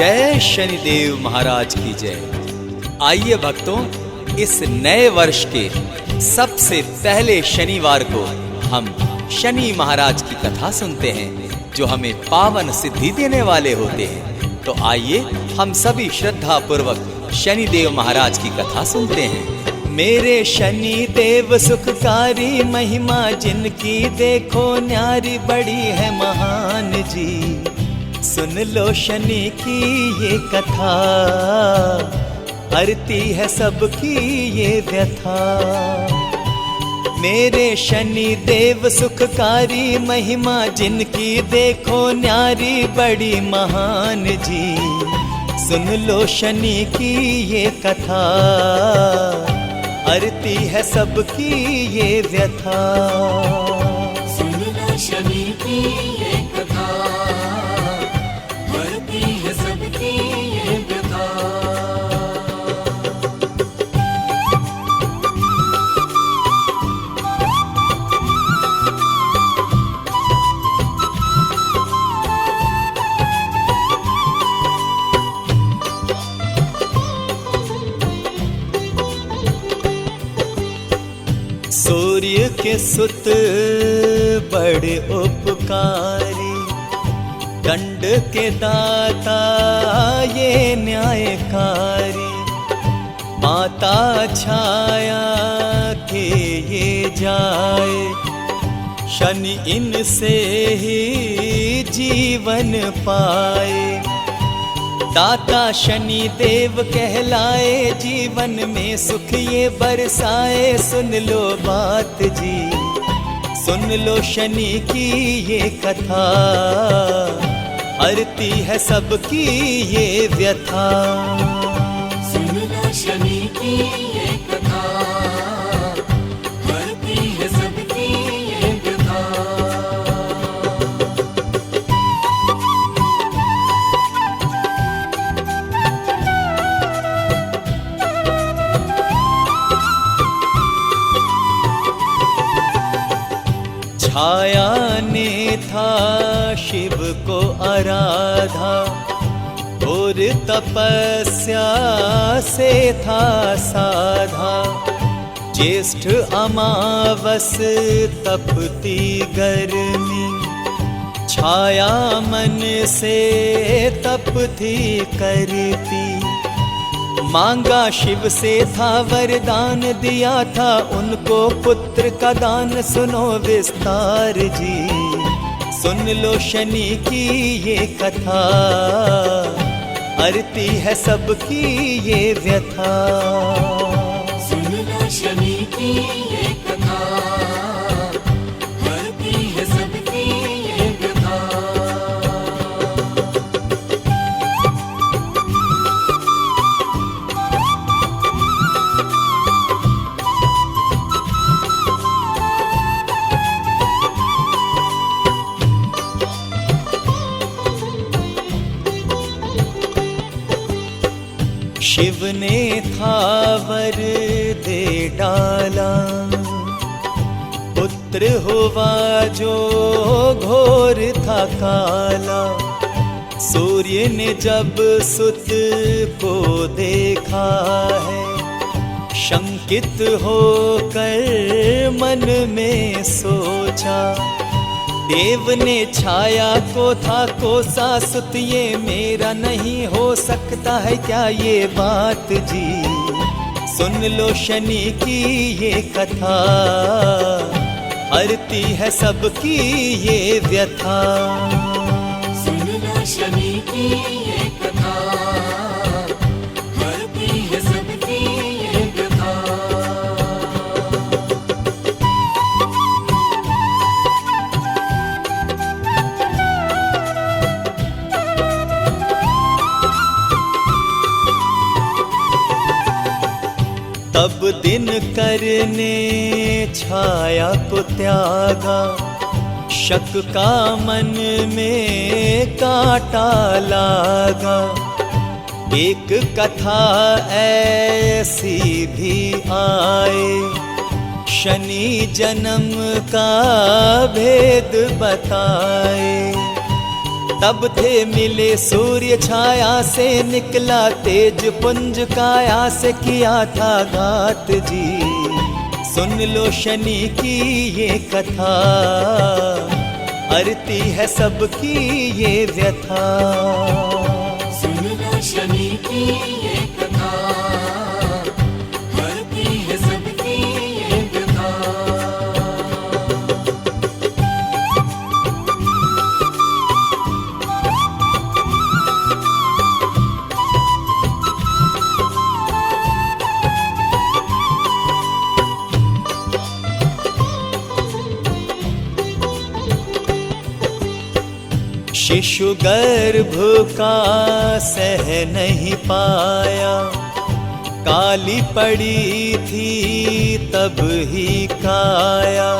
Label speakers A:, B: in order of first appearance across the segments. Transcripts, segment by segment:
A: जय शनिदेव महाराज की जय। आइए भक्तों, इस नए वर्ष के सबसे पहले शनिवार को हम शनि महाराज की कथा सुनते हैं, जो हमें पावन सिद्धि देने वाले होते हैं। तो आइए हम सभी श्रद्धा पूर्वक शनिदेव महाराज की कथा सुनते हैं। मेरे शनि देव सुखकारी, महिमा जिनकी देखो न्यारी, बड़ी है महान जी। सुन लो शनि की ये कथा, हरती है सबकी ये व्यथा। मेरे शनि देव सुखकारी, महिमा जिनकी देखो न्यारी, बड़ी महान जी। सुन लो शनि की ये कथा, हरती है सबकी ये व्यथा।
B: सुन लो शनि की ये कथा, हरती है सबकी ये व्यथा।
A: सूर्य के सुत बड़े उपकारी, दंड के दाता ये न्यायकारी। माता छाया के ये जाए, शनि इनसे ही जीवन पाए। दाता शनि देव कहलाए, जीवन में सुख ये बरसाए। सुन लो बात जी, सुन लो शनि की ये कथा, हरती है सबकी ये व्यथा।
B: सुन लो शनि की ये कथा, हरती है सबकी ये व्यथा।
A: छाया ने था शिव को आराधा, और तपस्या से था साधा। ज्येष्ठ अमावस तपती गर्मी, छाया मन से तपती करती। मांगा शिव से था वरदान, दिया था उनको पुत्र का दान। सुनो विस्तार जी, सुन लो शनि की ये कथा, हरती है सबकी ये व्यथा।
B: सुन लो शनि की ये कथा, हरती है सबकी ये व्यथा।
A: शिव ने था वर दे डाला, पुत्र हुआ जो घोर था काला। सूर्य ने जब सुत को देखा है, शंकित होकर मन में सोचा। देव ने छाया को था कोसा, सुत ये मेरा नहीं हो सकता है क्या ये बात जी। सुन लो शनि की ये कथा, हरती है सबकी ये व्यथा।
B: सुन लो शनि की ये कथा, हरती है सबकी ये व्यथा।
A: तब दिन करने छाया को त्यागा, शक का मन में काटा लागा। एक कथा ऐसी भी आए, शनि जन्म का भेद बताए। तब थे मिले सूर्य छाया से, निकला तेज पुंज काया से, किया था घात जी। सुन लो शनि की ये कथा, हरती है सबकी ये व्यथा।
B: सुन लो शनि की ये कथा, हरती है सबकी ये व्यथा।
A: शिशु गर्भ का सह नहीं पाया, काली पड़ी थी तब ही काया।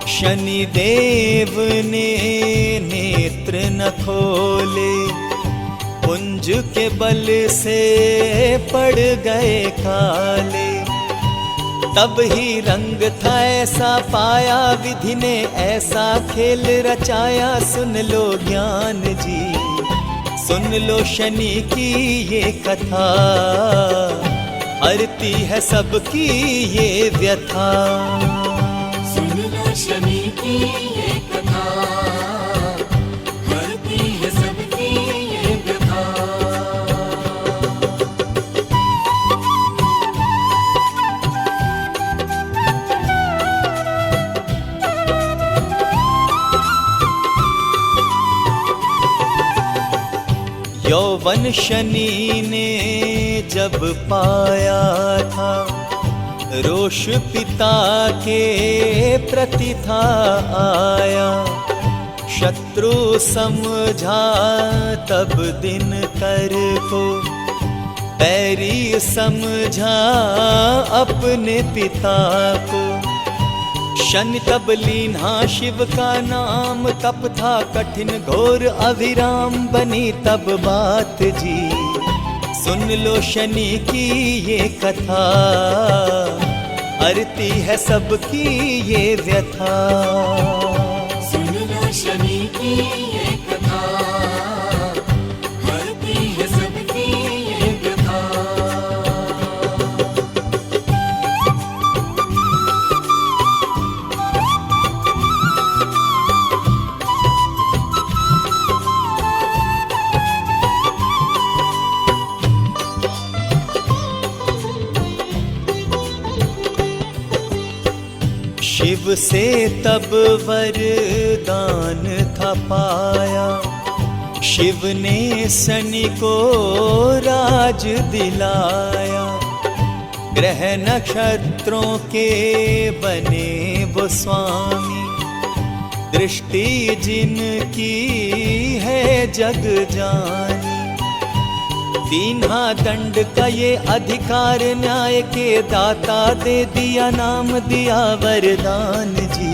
A: शनि देव ने नेत्र न खोले, पुंज के बल से पड़ गए काले। तब ही रंग था ऐसा पाया, विधि ने ऐसा खेल रचाया। सुन लो ज्ञान जी, सुन लो शनि की ये कथा, हरती है सबकी ये व्यथा।
B: सुन लो शनि की ये कथा, हरती है सबकी ये व्यथा।
A: यौवन शनि ने जब पाया था, रोष पिता के प्रति था आया। शत्रु समझा तब दिनकर को, बैरी समझा अपने पिता को। शनि तब लीन्हा शिव का नाम, तप था कठिन घोर अविराम। बनी तब बात जी, सुन लो शनि की ये कथा, हरती है सबकी ये व्यथा।
B: सुन लो शनि की ये कथा, हरती है सबकी ये व्यथा।
A: शिव से तब वरदान था पाया, शिव ने शनि को राज दिलाया। ग्रह नक्षत्रों के बने वो स्वामी, दृष्टि जिनकी है जग जानी। दीन्हा दंड का ये अधिकार, न्याय के दाता दे दिया नाम, दिया वरदान जी।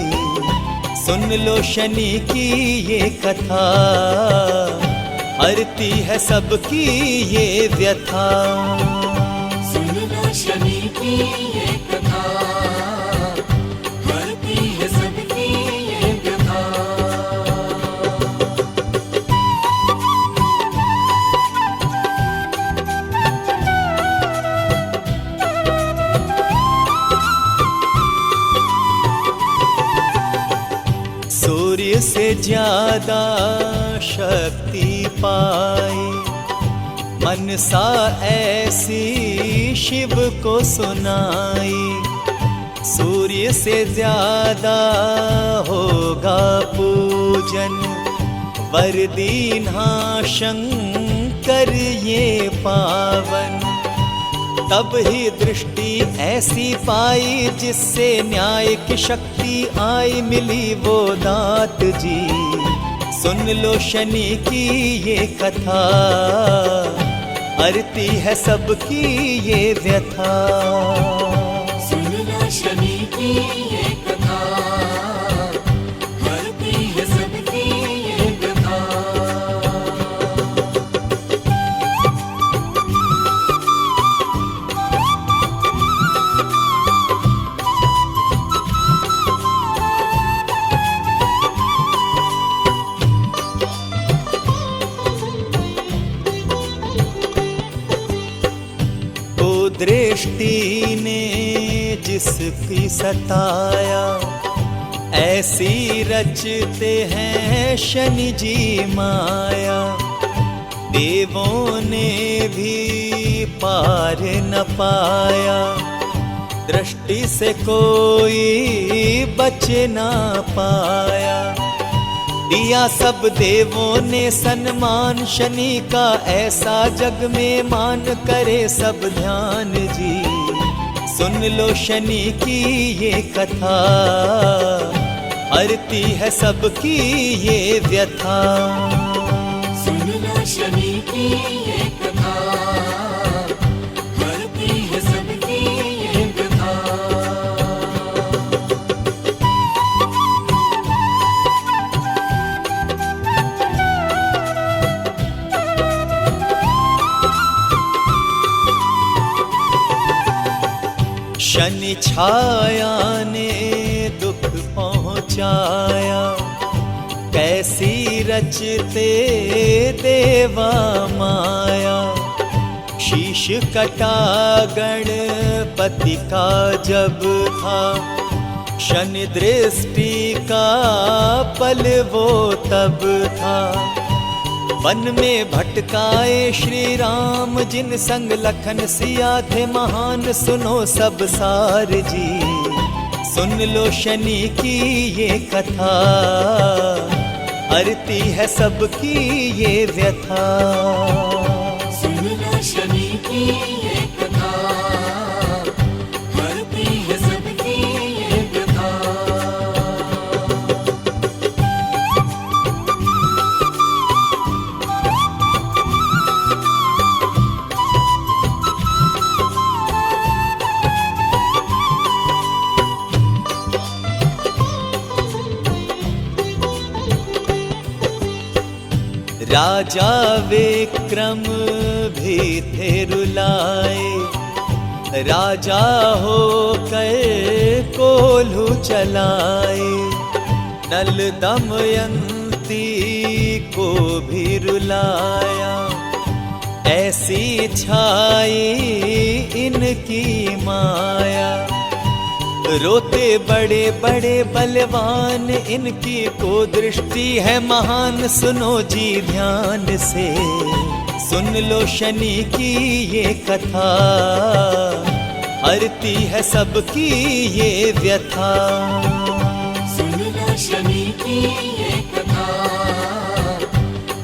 A: सुन लो शनि की ये कथा, हरती है सबकी ये व्यथा।
B: सुन लो शनि की ये कथा, हरती है सबकी ये व्यथा।
A: सूर्य से ज्यादा शक्ति पाई, मनसा ऐसी शिव को सुनाई। सूर्य से ज्यादा होगा पूजन, वर दीन्हा शंकर ये पावन। तब ही दृष्टि ऐसी पाई, जिससे न्याय की शक्ति आई। मिली वो दात जी, सुन लो शनि की ये कथा, हरती है सबकी ये व्यथा।
B: सुन लो शनि की ये कथा, हरती है सबकी ये व्यथा।
A: दृष्टि ने जिसकी सताया, ऐसी रचते हैं शनि जी माया। देवों ने भी पार न पाया, दृष्टि से कोई बच ना पाया। दिया सब देवों ने सन्मान शनि का, ऐसा जग में मान करे सब ध्यान जी। सुन लो शनि की ये कथा, हरती है सबकी ये व्यथा।
B: सुन लो शनि की ये कथा, हरती है सबकी ये व्यथा।
A: शनि छाया ने दुख पहुँचाया, कैसी रचते देवा माया। शीश कटा गणपति का जब था, शनि दृष्टि का पल वो तब था। वन में भटकाए श्री राम, जिन संग लखन सिया थे महान। सुनो सब सार जी, सुन लो शनि की ये कथा, हरती है सबकी ये व्यथा।
B: सुन लो शनि की ये कथा, हरती है सबकी ये व्यथा।
A: राजा विक्रम भी थे रुलाए, राजा हो कर कोल्हू चलाए। नल दमयंती को भी रुलाया, ऐसी छाई इनकी माया। रोते बड़े बड़े बलवान, इनकी को दृष्टि है महान। सुनो जी ध्यान से, सुन लो शनि की ये कथा, हरती है सबकी ये व्यथा।
B: सुन लो शनि की ये कथा,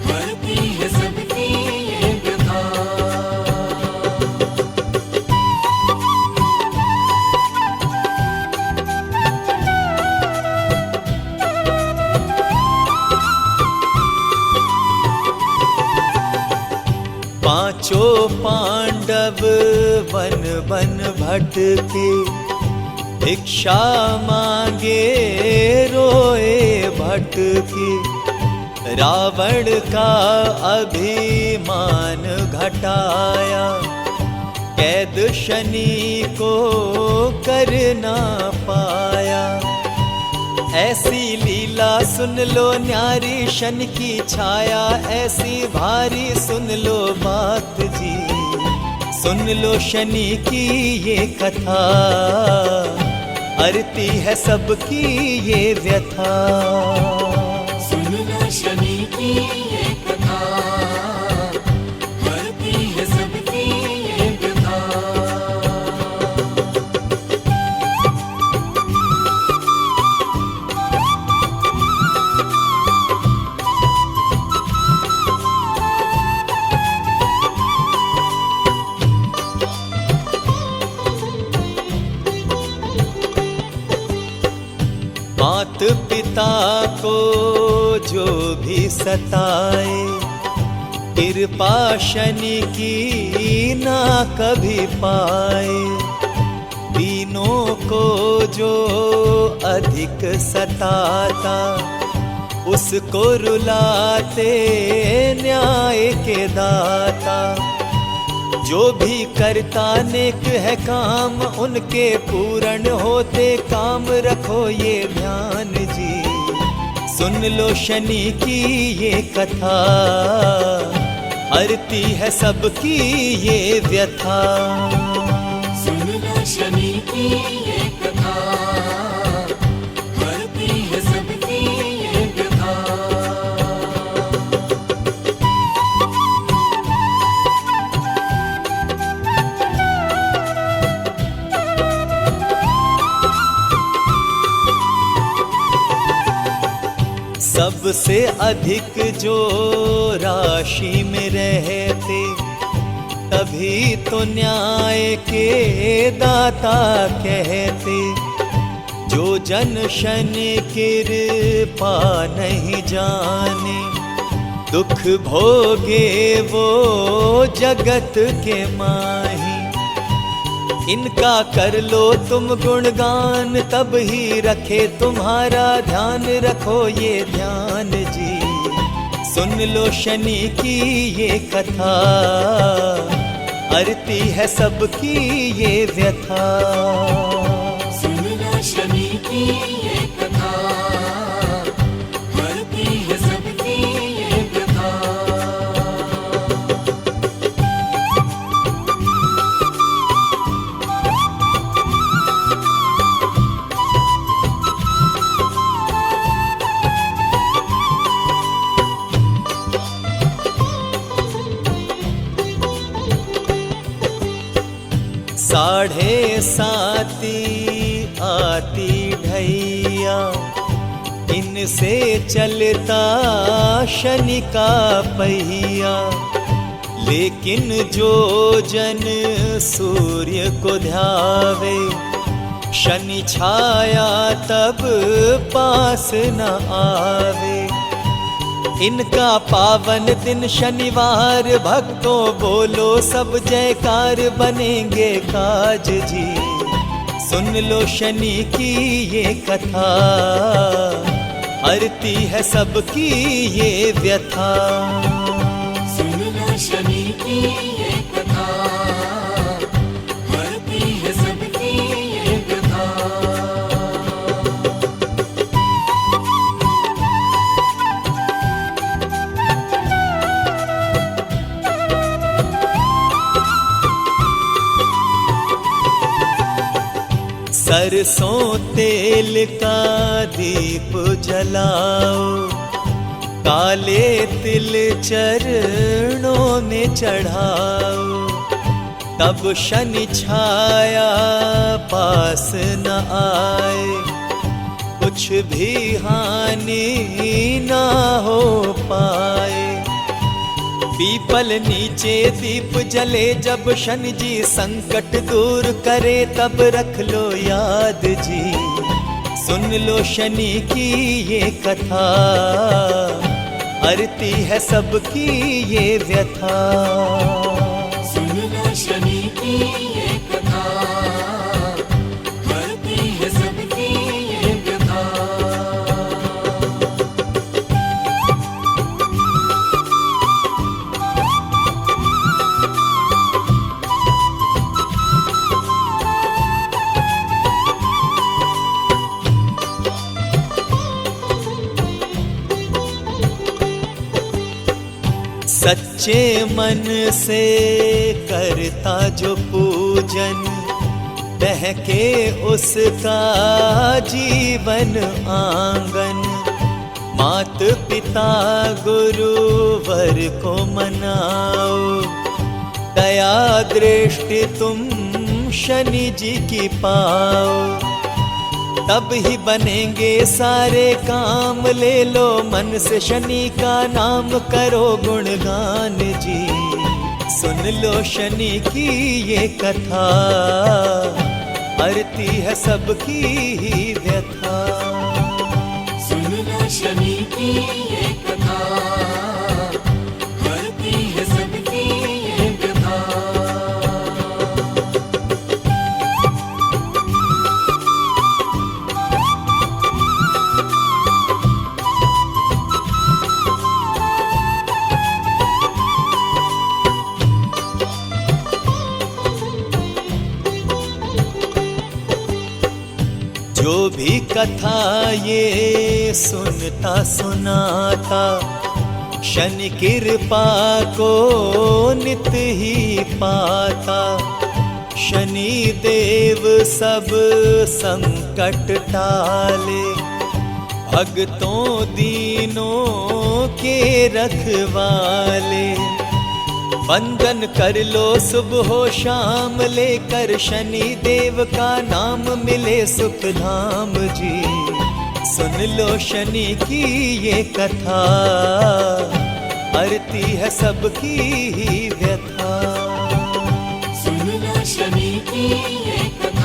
B: हरती है सबकी ये व्यथा।
A: पांचों पांडव वन वन भटके, भिक्षा मांगे रोए भटके। रावण का अभिमान घटाया, कैद शनि को कर ना पाया। ऐसी लीला सुन लो न्यारी, शनि की छाया ऐसी भारी। सुन लो बात जी, सुन लो शनि की ये कथा, हरती है सबकी ये व्यथा।
B: सुन लो शनि की ये कथा, हरती है सबकी ये व्यथा।
A: मात पिता को जो भी सताए, कृपा शनि की ना कभी पाए। दीनों को जो अधिक सताता, उसको रुलाते न्याय के दाता। जो भी करता नेक है काम, उनके पूर्ण होते काम। रखो ये ध्यान जी, सुन लो शनि की ये कथा, हरती है सबकी ये व्यथा।
B: सुन की ये कथा, हरती है सबकी ये व्यथा।
A: सबसे अधिक जो राशि में रहते, तभी तो न्याय के दाता कहते। जो जन शनि कृपा नहीं जाने, दुख भोगे वो जगत के माही। इनका कर लो तुम गुणगान, तब ही रखे तुम्हारा ध्यान। रखो ये ध्यान जी, सुन लो शनि की ये कथा, हरती है सबकी ये व्यथा।
B: सुन लो शनि की ये कथा, हरती है सबकी ये व्यथा।
A: साढ़े साती आती ढैया, इनसे चलता शनि का पहिया। लेकिन जो जन सूर्य को ध्यावे, शनि छाया तब पास न आवे। इनका पावन दिन शनिवार, भक्तों बोलो सब जयकार। बनेंगे काज जी, सुन लो शनि की ये कथा, हरती है सबकी ये व्यथा।
B: सुन लो शनि की ये कथा, हरती है सबकी ये व्यथा।
A: सरसों तेल का दीप जलाओ, काले तिल चरणों में चढ़ाओ। तब शनि छाया पास न आए, कुछ भी हानि ना हो पाए। पीपल नीचे दीप जले, जब शनि जी संकट दूर करे। तब रख लो याद जी, सुन लो शनि की ये कथा, हरती है सबकी ये व्यथा।
B: सुन लो शनि की ये कथा, हरती है सबकी ये व्यथा।
A: सच्चे मन से करता जो पूजन, बहके उसका जीवन आंगन। मात पिता गुरुवर को मनाओ, दया दृष्टि तुम शनि जी की पाओ। तब ही बनेंगे सारे काम, ले लो मन से शनि का नाम। करो गुणगान जी, सुन लो शनि की ये कथा, हरती है सबकी ही व्यथा।
B: सुन लो शनि की ये कथा, हरती है सबकी ये व्यथा।
A: जो भी कथा ये सुनता सुनाता, शनि कृपा को नित ही पाता। शनि देव सब संकट टाले, भक्तों दीनों के रखवाले। वंदन कर लो सुबह हो शाम, लेकर शनि देव का नाम मिले सुख धाम जी। सुन लो शनि की ये कथा, हरती है सबकी ही व्यथा।
B: सुन लो शनि की ये कथा,